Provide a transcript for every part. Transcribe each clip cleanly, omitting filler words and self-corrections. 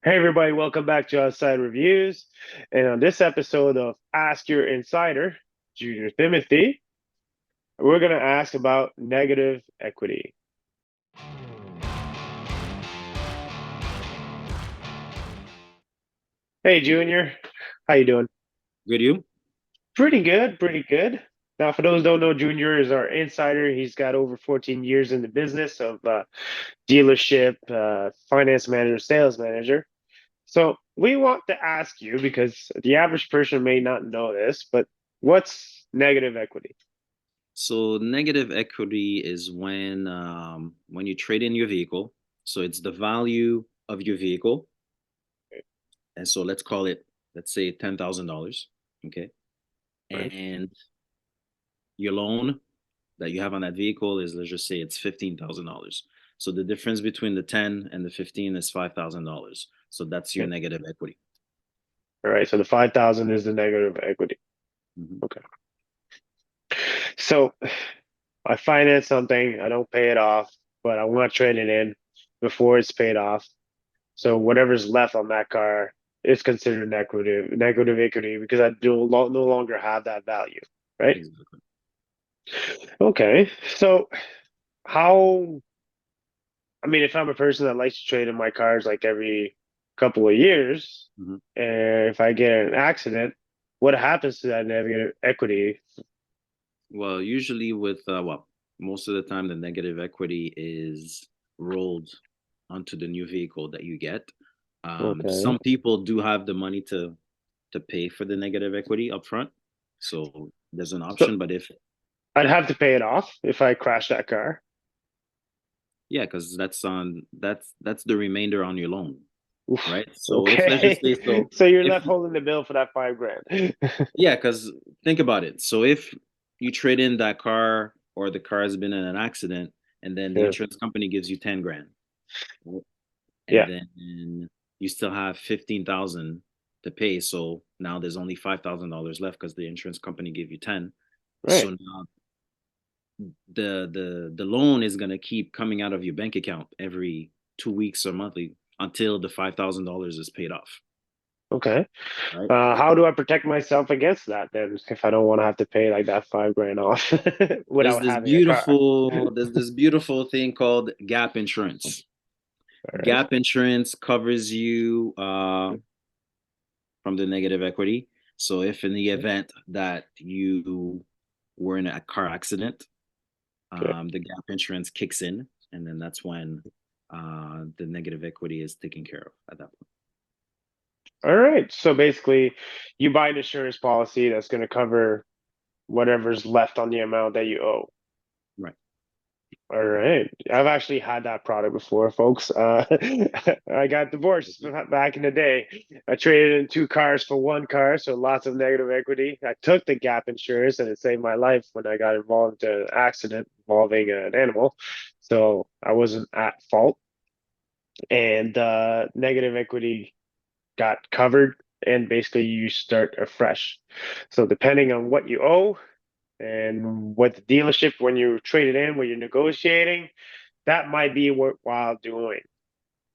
Hey everybody, welcome back to Outside Reviews. And on this episode of Ask Your Insider, Junior Timothy, we're going to ask about negative equity. Hey Junior, how you doing? Good, you? Pretty good, pretty good. Now, for those who don't know, Junior is our insider. He's got over 14 years in the business of dealership, finance manager, sales manager. So we want to ask you because the average person may not know this, but what's negative equity? So negative equity is when you trade in your vehicle. So it's the value of your vehicle. And so let's call it, let's say $10,000. Okay. Right? And your loan that you have on that vehicle is, let's just say it's $15,000. So the difference between the 10 and the 15 is $5,000. So that's your Yeah. negative equity. All right. So the 5,000 is the negative equity. Mhm. Okay. So I finance something, I don't pay it off, but I want to trade it in before it's paid off. So whatever's left on that car is considered negative equity because I no longer have that value, right? Exactly. Okay. So how, I mean, if I'm a person that likes to trade in my cars like every couple of years, Mhm. and if I get in an accident, what happens to that negative equity? Well, usually most of the time the negative equity is rolled onto the new vehicle that you get. Okay. Some people do have the money to pay for the negative equity upfront, so there's an So option. But if I'd have to pay it off if I crash that car. yeah, because that's the remainder on your loan, Oof. right? So if let's just say Okay. so So you're if left holding the bill for that 5 grand. yeah, because think about it. So if you trade in that car or the car has been in an accident, and then the Yeah. insurance company gives you 10 grand, right? And Yeah. then you still have 15,000 to pay. So now there's only $5,000 left because the insurance company gave you 10. So Right. now the loan is gonna keep coming out of your bank account every 2 weeks or monthly until the $5,000 is paid off, Okay. right? How do I protect myself against that then if I don't want to have to pay like that 5 grand off without having a car? There's this beautiful thing called gap insurance. All right. Gap insurance covers you from the negative equity. So if in the event that you were in a car accident, Okay. the gap insurance kicks in, and then that's when the negative equity is taken care of at that point. All right. So basically, you buy an insurance policy that's going to cover whatever's left on the amount that you owe. Right. All right. I've actually had that product before, folks. I got divorced back in the day. I traded in two cars for one car, so lots of negative equity. I took the gap insurance and it saved my life when I got involved in an accident involving an animal. So I wasn't at fault. And negative equity got covered, and basically you start afresh. So depending on what you owe and what the dealership, when you trade it in, when you're negotiating, that might be worthwhile doing.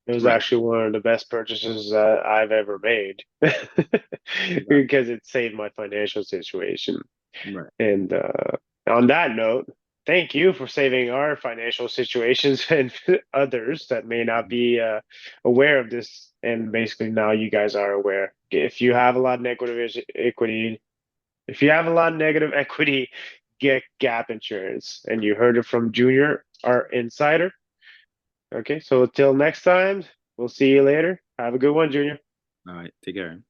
It was Right. actually one of the best purchases I've ever made Exactly. because it saved my financial situation. Right. And on that note, thank you for saving our financial situations and others that may not be aware of this. And basically, now you guys are aware. If you have a lot of negative equity, if you have a lot of negative equity, get gap insurance. And you heard it from Junior, our insider. Okay, so until next time, we'll see you later. Have a good one, Junior. All right. Take care.